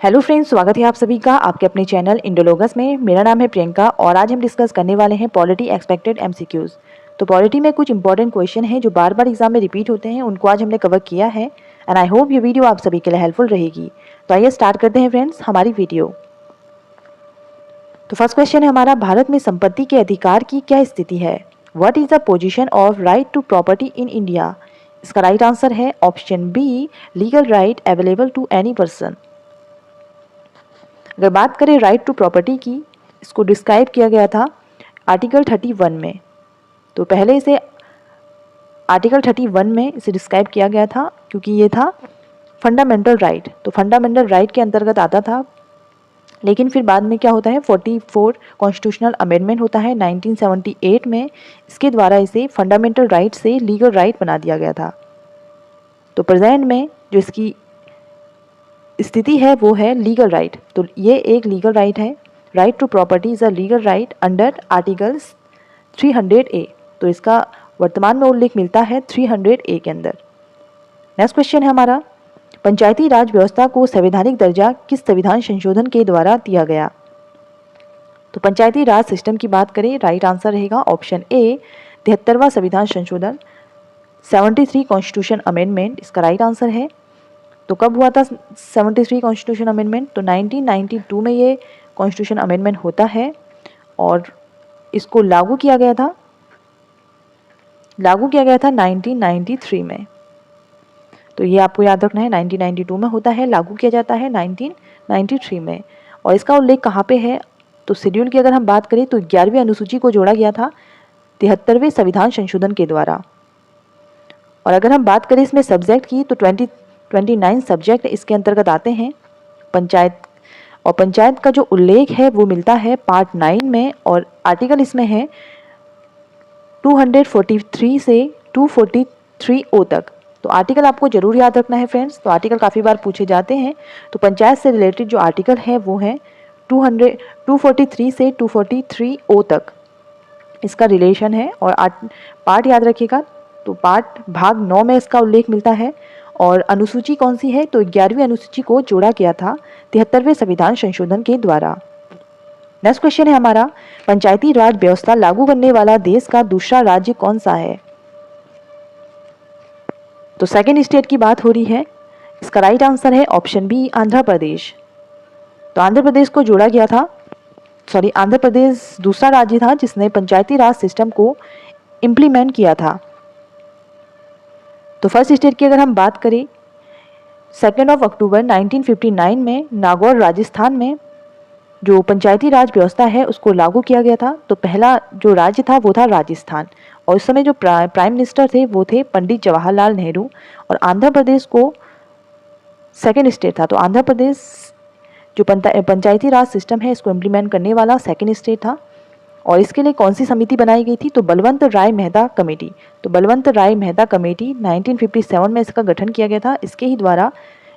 Hello friends, स्वागत है आप सभी का आपके अपने चैनल इंडोलॉगस में। मेरा नाम है प्रियंका और आज हम डिस्कस करने वाले हैं पॉलिटी एक्सपेक्टेड एमसीक्यूज। तो पॉलिटी में कुछ इंपॉर्टेंट क्वेश्चन हैं जो बार बार एग्जाम में रिपीट होते हैं, उनको आज हमने कवर किया है एंड आई होप ये वीडियो आप सभी के लिए हेल्पफुल रहेगी। तो आइए स्टार्ट करते हैं फ्रेंड्स हमारी वीडियो। तो फर्स्ट क्वेश्चन है हमारा, भारत में संपत्ति के अधिकार की क्या स्थिति है? What is the position of right to property in India? इसका राइट आंसर है option B, legal right available to any person. अगर बात करें राइट टू प्रॉपर्टी की, इसको डिस्क्राइब किया गया था आर्टिकल 31 में। तो पहले इसे आर्टिकल 31 में इसे डिस्क्राइब किया गया था क्योंकि ये था फंडामेंटल राइट, तो फंडामेंटल राइट के अंतर्गत आता था। लेकिन फिर बाद में क्या होता है, 44 कॉन्स्टिट्यूशनल अमेंडमेंट होता है 1978 में, इसके द्वारा इसे फंडामेंटल राइट से लीगल राइट बना दिया गया था। तो प्रेजेंट में जो इसकी स्थिति है वो है लीगल राइट। तो ये एक लीगल राइट है। Right to property is a legal right under articles 300A। तो इसका वर्तमान में उल्लेख मिलता है 300A के अंदर। नेक्स्ट क्वेश्चन है हमारा, पंचायती राज व्यवस्था को संवैधानिक दर्जा किस संविधान संशोधन के द्वारा दिया गया? तो पंचायती राज सिस्टम की बात करें, राइट आंसर रहेगा ऑप्शन ए, 73वां संविधान संशोधन 73 कॉन्स्टिट्यूशन अमेंडमेंट इसका राइट आंसर है। तो कब हुआ था 73 कॉन्स्टिट्यूशन अमेंडमेंट? तो 1992 में ये कॉन्स्टिट्यूशन अमेंडमेंट होता है और इसको लागू किया गया था 1993 में। तो ये आपको याद रखना है, 1992 में होता है, लागू किया जाता है 1993 में। और इसका उल्लेख कहाँ पे है? तो शेड्यूल की अगर हम बात करें तो 11वीं अनुसूची को जोड़ा गया था 73वें संविधान संशोधन के द्वारा। और अगर हम बात करें इसमें सब्जेक्ट की तो 29 सब्जेक्ट इसके अंतर्गत आते हैं पंचायत। और पंचायत का जो उल्लेख है वो मिलता है पार्ट 9 में और आर्टिकल इसमें है 243 से 243O तक। तो आर्टिकल आपको जरूर याद रखना है फ्रेंड्स। तो आर्टिकल काफ़ी बार पूछे जाते हैं। तो पंचायत से रिलेटेड जो आर्टिकल है वो है 243 से 243O तक इसका रिलेशन है। और पार्ट याद रखिएगा, तो पार्ट भाग 9 में इसका उल्लेख मिलता है। और अनुसूची कौन सी है? तो 11वीं अनुसूची को जोड़ा गया था 73वें संविधान संशोधन के द्वारा। नेक्स्ट क्वेश्चन है हमारा, पंचायती राज व्यवस्था लागू करने वाला देश का दूसरा राज्य कौन सा है? तो सेकेंड स्टेट की बात हो रही है। इसका राइट आंसर है ऑप्शन बी, आंध्र प्रदेश। तो आंध्र प्रदेश को जोड़ा गया था, आंध्र प्रदेश दूसरा राज्य था जिसने पंचायती राज सिस्टम को इम्प्लीमेंट किया था। तो फर्स्ट स्टेट की अगर हम बात करें, 2 अक्टूबर 1959 में नागौर राजस्थान में जो पंचायती राज व्यवस्था है उसको लागू किया गया था। तो पहला जो राज्य था वो था राजस्थान और उस समय जो प्राइम मिनिस्टर थे वो थे पंडित जवाहरलाल नेहरू। और आंध्र प्रदेश को सेकेंड स्टेट था। तो आंध्र प्रदेश जो पंचायती राज सिस्टम है इसको इम्प्लीमेंट करने वाला सेकेंड स्टेट था। और इसके लिए कौन सी समिति बनाई गई थी? तो बलवंत राय मेहता कमेटी। तो बलवंत राय मेहता कमेटी 1957 में इसका गठन किया गया था। इसके ही द्वारा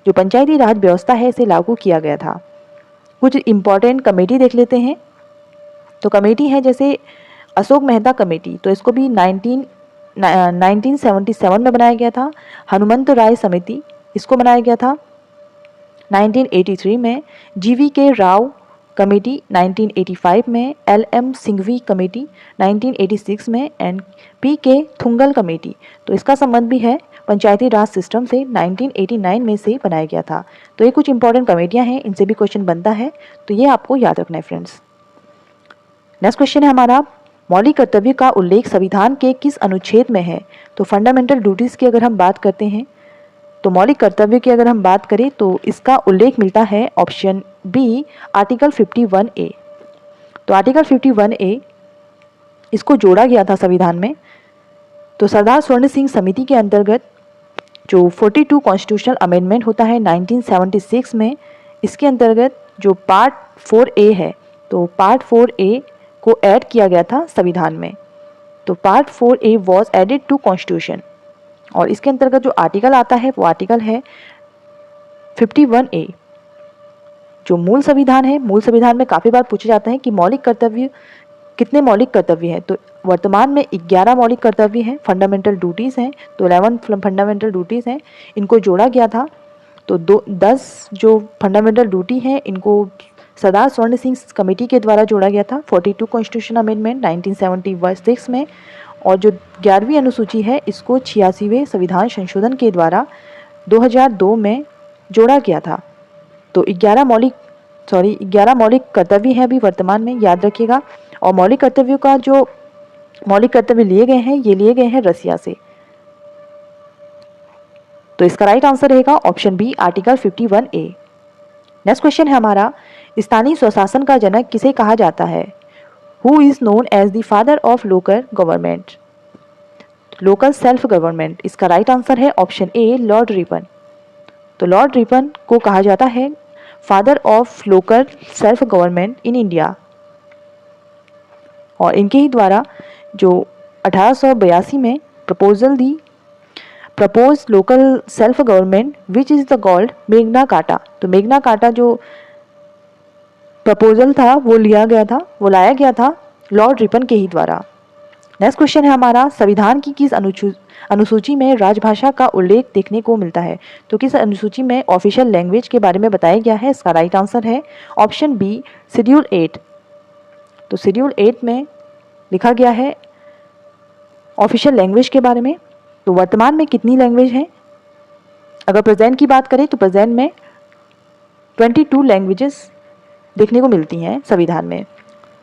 जो पंचायती राज व्यवस्था है इसे लागू किया गया था। कुछ इंपॉर्टेंट कमेटी देख लेते हैं। तो कमेटी है जैसे अशोक मेहता कमेटी, तो इसको भी 1977 में बनाया गया था। हनुमंत राय समिति, इसको बनाया गया था 1983 में। GVK राव कमेटी 1985 में, LM सिंघवी कमेटी 1986 में एंड PK थुंगल कमेटी। तो इसका संबंध भी है पंचायती राज सिस्टम से 1989 में से बनाया गया था। तो ये कुछ इंपॉर्टेंट कमेटियां हैं, इनसे भी क्वेश्चन बनता है, तो ये आपको याद रखना है फ्रेंड्स। नेक्स्ट क्वेश्चन है हमारा, मौलिक कर्तव्य का उल्लेख संविधान के किस अनुच्छेद में है? तो फंडामेंटल ड्यूटीज़ की अगर हम बात करते हैं तो मौलिक कर्तव्य की अगर हम बात करें तो इसका उल्लेख मिलता है ऑप्शन बी, आर्टिकल 51A। तो आर्टिकल 51A इसको जोड़ा गया था संविधान में। तो सरदार स्वर्ण सिंह समिति के अंतर्गत जो 42 कॉन्स्टिट्यूशनल अमेंडमेंट होता है 1976 में, इसके अंतर्गत जो पार्ट 4A है, तो पार्ट 4A को ऐड किया गया था संविधान में। तो part 4A was added to constitution. और इसके अंतर्गत जो आर्टिकल आता है वो आर्टिकल है 51A। जो मूल संविधान है, मूल संविधान में काफ़ी बार पूछा जाता है कि मौलिक कर्तव्य कितने मौलिक कर्तव्य हैं। तो वर्तमान में 11 मौलिक कर्तव्य हैं, फंडामेंटल ड्यूटीज़ हैं। तो 11 फंडामेंटल ड्यूटीज़ हैं, इनको जोड़ा गया था तो 10 जो फंडामेंटल ड्यूटी हैं इनको सरदार स्वर्ण सिंह कमेटी के द्वारा जोड़ा गया था 42 कॉन्स्टिट्यूशन अमेंडमेंट 1976 में, और जो 11वीं अनुसूची है इसको 86वें संविधान संशोधन के द्वारा 2002 में जोड़ा गया था। तो 11 मौलिक कर्तव्य हैं अभी वर्तमान में, याद रखिएगा। और मौलिक कर्तव्यों का जो मौलिक कर्तव्य लिए गए हैं, ये लिए गए हैं रसिया से। तो इसका राइट आंसर रहेगा option B, article 51A। Next question है हमारा, स्थानीय स्वशासन का जनक किसे कहा जाता है? Who is known as the father of local government, local self government. इसका राइट आंसर है ऑप्शन ए, लॉर्ड रिपन। तो लॉर्ड रिपन को कहा जाता है father of local self government in India, और इनके ही द्वारा जो 1882 में propose local self government which is the called Magna Carta. तो मेग्ना कार्टा जो प्रपोजल था वो लाया गया था लॉर्ड रिपन के ही द्वारा। नेक्स्ट क्वेश्चन है हमारा, संविधान की किस अनुसूची में राजभाषा का उल्लेख देखने को मिलता है? तो किस अनुसूची में ऑफिशियल लैंग्वेज के बारे में बताया गया है? इसका राइट आंसर है ऑप्शन बी, शेड्यूल 8। तो शेड्यूल 8 में लिखा गया है ऑफिशियल लैंग्वेज के बारे में। तो वर्तमान में कितनी लैंग्वेज हैं? अगर प्रेजेंट की बात करें तो प्रेजेंट में 22 लैंग्वेजेस देखने को मिलती हैं संविधान में।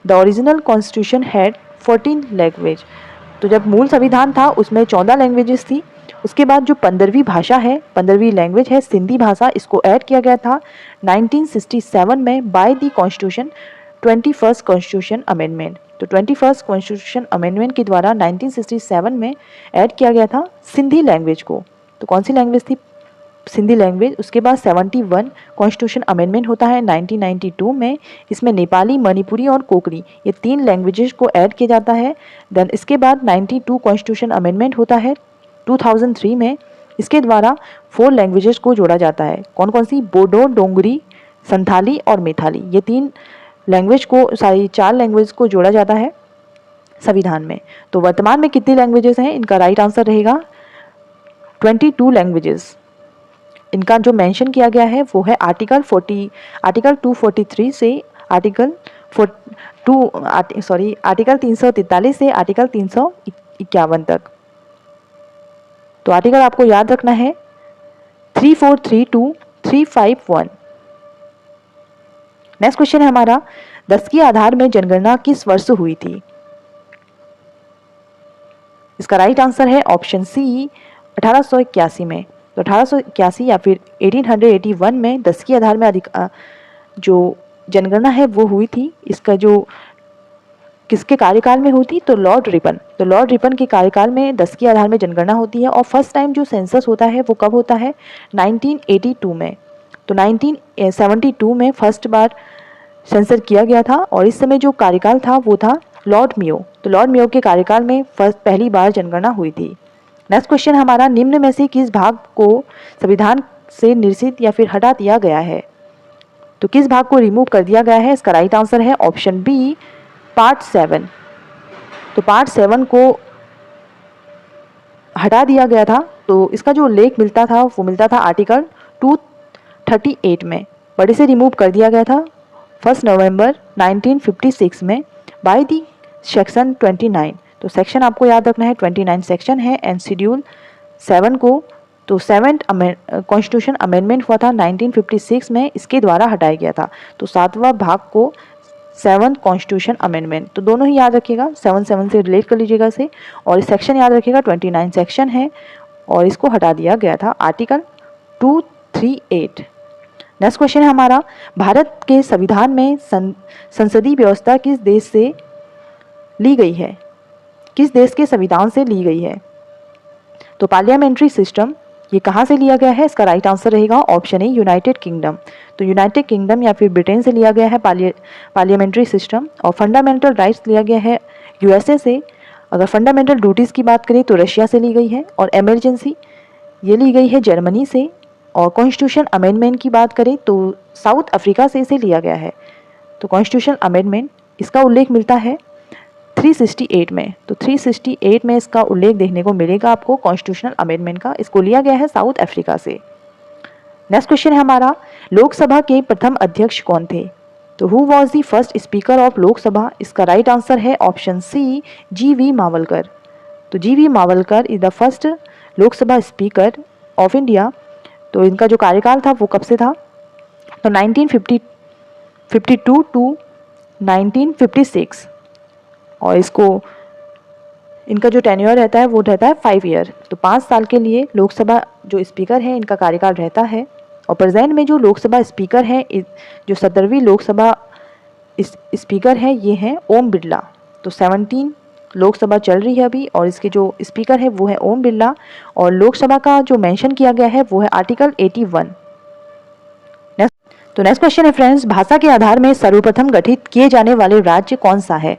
The original constitution had 14 language. तो जब मूल संविधान था उसमें 14 लैंग्वेजेस थी। उसके बाद जो 15वीं भाषा है, 15वीं लैंग्वेज है सिंधी भाषा, इसको ऐड किया गया था 1967 में by the constitution 21st constitution amendment. तो 21st कॉन्स्टिट्यूशन अमेंडमेंट के द्वारा 1967 में ऐड किया गया था सिंधी लैंग्वेज को। तो कौन सी लैंग्वेज थी? सिंधी लैंग्वेज। उसके बाद 71 कॉन्स्टिट्यूशन अमेंडमेंट होता है 1992 में, इसमें नेपाली, मणिपुरी और कोकणी ये 3 लैंग्वेजेस को ऐड किया जाता है। देन इसके बाद 92 कॉन्स्टिट्यूशन अमेंडमेंट होता है 2003 में, इसके द्वारा 4 लैंग्वेजेस को जोड़ा जाता है। कौन कौन सी? बोडो, डोंगरी, संथाली और मैथिली, ये 3 लैंग्वेज को, 4 लैंग्वेज को जोड़ा जाता है संविधान में। तो वर्तमान में कितनी लैंग्वेजेस हैं? इनका राइट आंसर रहेगा 22 लैंग्वेजेस। इनका जो मेंशन किया गया है वो है आर्टिकल 243 से आर्टिकल 343 से आर्टिकल 351 तक। तो आर्टिकल आपको याद रखना है 3432, 351। नेक्स्ट क्वेश्चन है हमारा, 10 के आधार में जनगणना किस वर्ष हुई थी? इसका राइट आंसर है ऑप्शन सी, 1881 में। तो 1881 या फिर 1881 में 10 के आधार में जो जनगणना है वो हुई थी। इसका जो किसके कार्यकाल में हुई थी? तो लॉर्ड रिपन। तो लॉर्ड रिपन के कार्यकाल में 10 के आधार में जनगणना होती है। और फर्स्ट टाइम जो सेंसस होता है वो कब होता है? 1982 में। तो 1972 में फर्स्ट बार सेंसर किया गया था, और इस समय जो कार्यकाल था वो था लॉर्ड मियो। तो लॉर्ड मियो के कार्यकाल में पहली बार जनगणना हुई थी। नेक्स्ट क्वेश्चन हमारा, निम्न में से किस भाग को संविधान से निरसित या फिर हटा दिया गया है? तो किस भाग को रिमूव कर दिया गया है? इसका राइट आंसर है ऑप्शन बी, पार्ट 7। तो पार्ट 7 को हटा दिया गया था। तो इसका जो उल्लेख मिलता था वो मिलता था आर्टिकल 238 में, बट इसे रिमूव कर दिया गया था 1 नवंबर 1956 में बाय दी सेक्शन 29। तो सेक्शन आपको याद रखना है 29 सेक्शन है एंड शेड्यूल 7 को। तो 7th कॉन्स्टिट्यूशन अमेंडमेंट हुआ था 1956 में, इसके द्वारा हटाया गया था। तो 7वां भाग को 7th कॉन्स्टिट्यूशन अमेंडमेंट। तो दोनों ही याद रखिएगा, 7 से रिलेट कर लीजिएगा इसे। और इस सेक्शन याद रखिएगा 29 सेक्शन है और इसको हटा दिया गया था आर्टिकल 238। नेक्स्ट क्वेश्चन है हमारा, भारत के संविधान में संसदीय व्यवस्था किस देश से ली गई है? किस देश के संविधान से ली गई है? तो पार्लियामेंट्री सिस्टम ये कहाँ से लिया गया है? इसका राइट आंसर रहेगा ऑप्शन ए, यूनाइटेड किंगडम। तो यूनाइटेड किंगडम या फिर ब्रिटेन से लिया गया है पार्लियामेंट्री सिस्टम। और फंडामेंटल राइट्स लिया गया है यूएसए से। अगर फंडामेंटल ड्यूटीज़ की बात करें तो रशिया से ली गई है। और एमरजेंसी ये ली गई है जर्मनी से। और कॉन्स्टिट्यूशन अमेंडमेंट की बात करें तो साउथ अफ्रीका से इसे लिया गया है। तो कॉन्स्टिट्यूशन अमेंडमेंट इसका उल्लेख मिलता है 368 में। तो 368 में इसका उल्लेख देखने को मिलेगा आपको कॉन्स्टिट्यूशनल अमेंडमेंट का। इसको लिया गया है साउथ अफ्रीका से। नेक्स्ट क्वेश्चन है हमारा, लोकसभा के प्रथम अध्यक्ष कौन थे? तो who was the first speaker of Lok Sabha? इसका राइट आंसर है ऑप्शन सी, जी.वी. मावलकर। तो G V. Mavalankar is the first Lok Sabha speaker of India. तो इनका जो कार्यकाल था वो कब से था? तो 1952 टू 1956, और इनका जो टेन्योर रहता है वो रहता है 5 ईयर। तो 5 साल के लिए लोकसभा जो स्पीकर है इनका कार्यकाल रहता है। और प्रेजेंट में जो लोकसभा स्पीकर हैं, जो 17वीं लोकसभा स्पीकर हैं ये हैं ओम बिरला। तो 17 लोकसभा चल रही है अभी, और इसके जो स्पीकर है वो है ओम बिरला। और लोकसभा का जो मेंशन किया गया है वो है आर्टिकल 81। तो नेक्स्ट क्वेश्चन है फ्रेंड्स, भाषा के आधार में सर्वप्रथम गठित किए जाने वाले राज्य कौन सा है?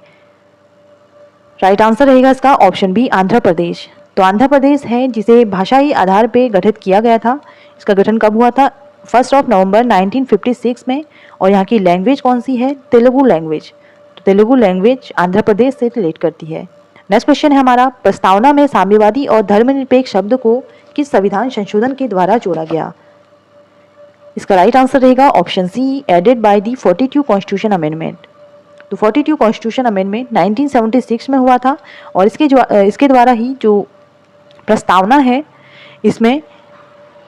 राइट आंसर रहेगा इसका ऑप्शन बी, आंध्र प्रदेश। तो आंध्र प्रदेश है जिसे भाषाई आधार पे गठित किया गया था। इसका गठन कब हुआ था? 1 नवंबर 1956 में। और यहाँ की लैंग्वेज कौन सी है? तेलुगु लैंग्वेज। तो तेलुगु लैंग्वेज आंध्र प्रदेश से रिलेट करती है। नेक्स्ट क्वेश्चन है हमारा, प्रस्तावना में साम्यवादी और धर्मनिरपेक्ष शब्द को किस संविधान संशोधन के द्वारा जोड़ा गया? इसका राइट आंसर रहेगा option C, added by the 42 constitution amendment. तो 42 कॉन्स्टिट्यूशन अमेंडमेंट 1976 में हुआ था, और इसके द्वारा ही जो प्रस्तावना है इसमें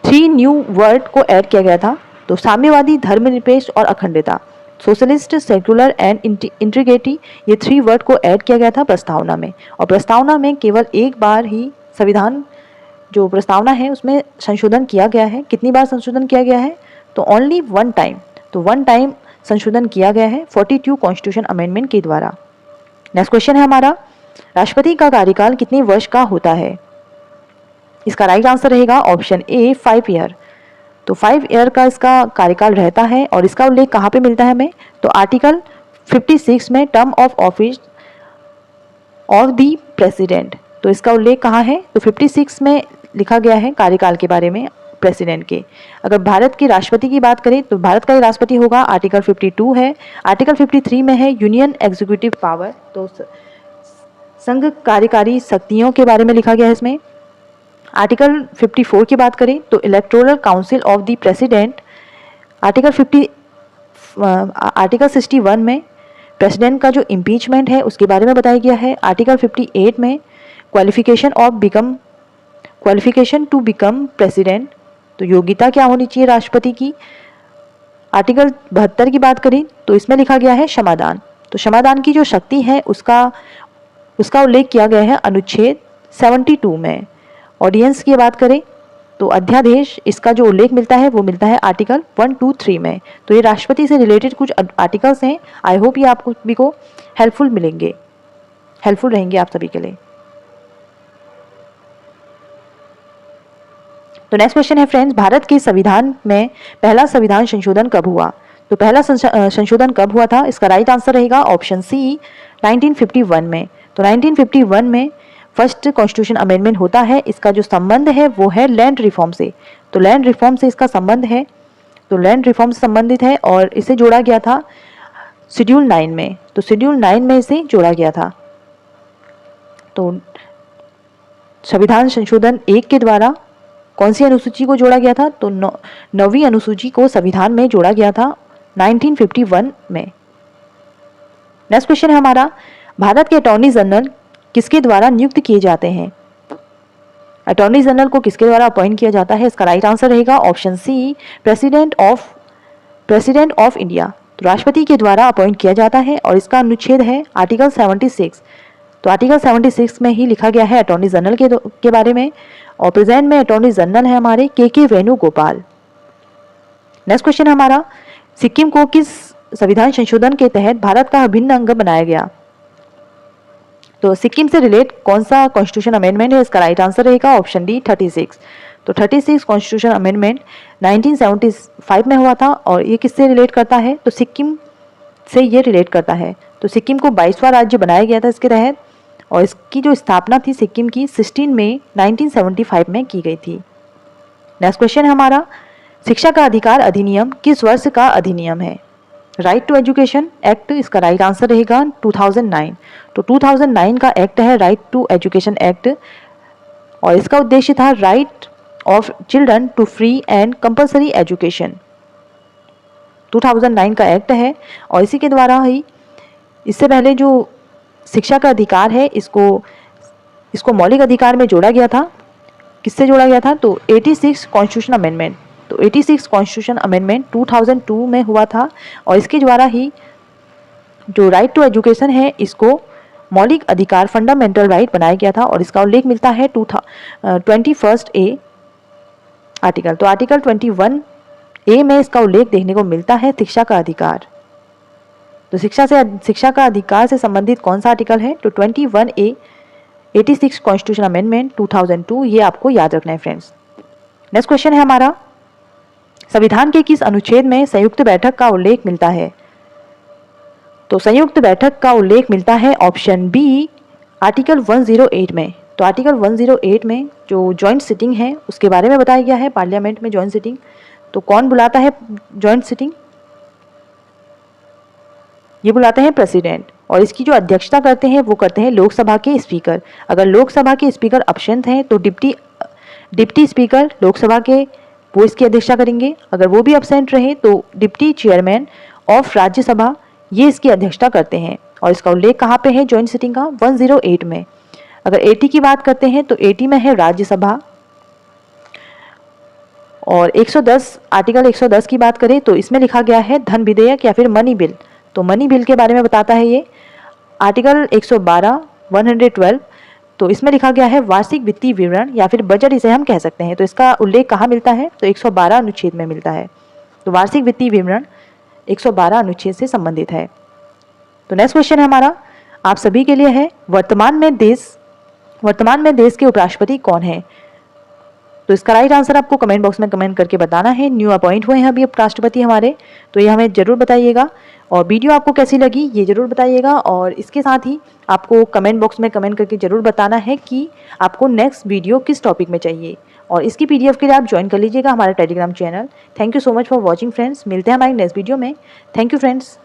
3 न्यू वर्ड को ऐड किया गया था। तो साम्यवादी, धर्मनिरपेक्ष और अखंडता, सोशलिस्ट, सेक्युलर एंड इंटीग्रिटी, ये 3 वर्ड को ऐड किया गया था प्रस्तावना में। और प्रस्तावना में केवल एक बार ही संविधान जो प्रस्तावना है उसमें संशोधन किया गया है। कितनी बार संशोधन किया गया है? तो ओनली 1 टाइम। तो 1 टाइम संशोधन किया गया है 42 कॉन्स्टिट्यूशन अमेंडमेंट के द्वारा। नेक्स्ट क्वेश्चन है हमारा, राष्ट्रपति का कार्यकाल कितने वर्ष का होता है? इसका राइट आंसर रहेगा ऑप्शन ए, 5 ईयर। तो 5 ईयर का इसका कार्यकाल रहता है। और इसका उल्लेख कहाँ पे मिलता है हमें? तो आर्टिकल 56 में term of office of the president. तो इसका उल्लेख कहाँ है? तो 56 में लिखा गया है कार्यकाल के बारे में प्रेसिडेंट के। अगर भारत के राष्ट्रपति की बात करें तो भारत का राष्ट्रपति होगा, आर्टिकल 52 है। आर्टिकल 53 में है यूनियन एग्जीक्यूटिव पावर। तो संघ कार्यकारी शक्तियों के बारे में लिखा गया है इसमें। आर्टिकल 54 की बात करें तो electoral council of the president. Article 61 में प्रेसिडेंट का जो इम्पीचमेंट है उसके बारे में बताया गया है। आर्टिकल 58 में क्वालिफिकेशन टू बिकम प्रेसिडेंट, तो योग्यता क्या होनी चाहिए राष्ट्रपति की। आर्टिकल 72 की बात करें तो इसमें लिखा गया है क्षमादान। तो क्षमादान की जो शक्ति है उसका उल्लेख किया गया है अनुच्छेद 72 में। ऑडियंस की बात करें तो अध्यादेश, इसका जो उल्लेख मिलता है वो मिलता है आर्टिकल 1, 2, 3 में। तो ये राष्ट्रपति से रिलेटेड कुछ आर्टिकल्स हैं। आई होप ये आपको सभी को हेल्पफुल रहेंगे आप सभी के लिए। तो नेक्स्ट क्वेश्चन है फ्रेंड्स, भारत के संविधान में पहला संविधान संशोधन कब हुआ? तो पहला संशोधन कब हुआ था? इसका राइट आंसर रहेगा ऑप्शन सी, 1951 में। तो 1951 में फर्स्ट कॉन्स्टिट्यूशन अमेंडमेंट होता है। इसका जो संबंध है वो है लैंड रिफॉर्म से। तो लैंड रिफॉर्म से इसका संबंध है, तो लैंड रिफॉर्म से संबंधित है, और इसे जोड़ा गया था शेड्यूल 9 में। तो शेड्यूल 9 में इसे जोड़ा गया था। तो संविधान संशोधन 1 के द्वारा कौन सी अनुसूची को जोड़ा गया था? तो 9वीं अनुसूची को संविधान में जोड़ा गया था 1951 में। नेक्स्ट क्वेश्चन है हमारा, भारत के अटॉर्नी जनरल किसके द्वारा नियुक्त किए जाते हैं? अटॉर्नी जनरल को किसके द्वारा अपॉइंट किया जाता है? इसका राइट आंसर रहेगा option C, president of India. तो राष्ट्रपति के द्वारा अपॉइंट किया जाता है, और इसका अनुच्छेद है आर्टिकल 76। तो आर्टिकल 76 में ही लिखा गया है अटॉर्नी जनरल के बारे में। और प्रेजेंट में अटॉर्नी जनरल है हमारे के वेणुगोपाल। नेक्स्ट क्वेश्चन हमारा, सिक्किम को किस संविधान संशोधन के तहत भारत का अभिन्न अंग बनाया गया? तो सिक्किम से रिलेट कौन सा कॉन्स्टिट्यूशन अमेंडमेंट है? इसका राइट आंसर रहेगा ऑप्शन डी, 36। तो 36 कॉन्स्टिट्यूशन अमेंडमेंट 1975 में हुआ था। और ये किससे रिलेट करता है? तो सिक्किम से ये रिलेट करता है। तो सिक्किम को 22वां राज्य बनाया गया था इसके तहत, और इसकी जो स्थापना थी सिक्किम की 16 मई 1975 में की गई थी। नेक्स्ट क्वेश्चन है हमारा, शिक्षा का अधिकार अधिनियम किस वर्ष का अधिनियम है? राइट टू एजुकेशन एक्ट, इसका राइट आंसर रहेगा 2009। तो 2009 का एक्ट है राइट टू एजुकेशन एक्ट, और इसका उद्देश्य था right of children to free and compulsory education 2009 का एक्ट है और इसी के द्वारा ही इससे पहले जो शिक्षा का अधिकार है इसको मौलिक अधिकार में जोड़ा गया था। किससे जोड़ा गया था? तो 86 कॉन्स्टिट्यूशन अमेंडमेंट। तो 86 कॉन्स्टिट्यूशन अमेंडमेंट 2002 में हुआ था और इसके द्वारा ही जो राइट टू एजुकेशन है इसको मौलिक अधिकार फंडामेंटल राइट बनाया गया था और इसका उल्लेख मिलता है 21 ए आर्टिकल। तो आर्टिकल 21 ए में इसका उल्लेख देखने को मिलता है शिक्षा का अधिकार। तो शिक्षा का अधिकार से संबंधित कौन सा आर्टिकल है? तो 21 ए 86 कॉन्स्टिट्यूशन अमेंडमेंट 2002, ये आपको याद रखना है फ्रेंड्स। नेक्स्ट क्वेश्चन है हमारा, संविधान के किस अनुच्छेद में संयुक्त बैठक का उल्लेख मिलता है? तो संयुक्त बैठक का उल्लेख मिलता है ऑप्शन बी आर्टिकल 108 में। तो आर्टिकल 108 में जो जॉइंट सिटिंग है उसके बारे में बताया गया है, पार्लियामेंट में जॉइंट सिटिंग। तो कौन बुलाता है जॉइंट सिटिंग? ये बुलाते हैं प्रेसिडेंट और इसकी जो अध्यक्षता करते हैं वो करते हैं लोकसभा के स्पीकर। अगर लोकसभा के स्पीकर अब्सेंट हैं तो डिप्टी स्पीकर लोकसभा के वो इसकी अध्यक्षता करेंगे। अगर वो भी अब्सेंट रहे तो डिप्टी चेयरमैन ऑफ राज्यसभा ये इसकी अध्यक्षता करते हैं। और इसका उल्लेख कहाँ पे है जॉइंट सिटिंग का? 108 में। अगर 80 की बात करते हैं तो 80 में है राज्यसभा। और 110 आर्टिकल 110 की बात करें तो इसमें लिखा गया है धन विधेयक या फिर मनी बिल। तो मनी बिल के बारे में बताता है ये आर्टिकल 112 112। तो इसमें लिखा गया है वार्षिक वित्तीय विवरण या फिर बजट इसे हम कह सकते हैं। तो इसका उल्लेख कहाँ मिलता है? तो 112 अनुच्छेद में मिलता है। तो वार्षिक वित्तीय विवरण 112 अनुच्छेद से संबंधित है। तो नेक्स्ट क्वेश्चन है हमारा आप सभी के लिए है, वर्तमान में देश के उपराष्ट्रपति कौन है? तो इसका राइट आंसर आपको कमेंट बॉक्स में कमेंट करके बताना है। न्यू अपॉइंट हुए हैं अभी उपराष्ट्रपति हमारे, तो ये हमें जरूर बताइएगा। और वीडियो आपको कैसी लगी ये जरूर बताइएगा और इसके साथ ही आपको कमेंट बॉक्स में कमेंट करके जरूर बताना है कि आपको नेक्स्ट वीडियो किस टॉपिक में चाहिए। और इसकी PDF के लिए आप ज्वाइन कर लीजिएगा हमारा Telegram channel. Thank you so much for watching friends. मिलते हैं हमारे नेक्स्ट वीडियो में। Thank you friends.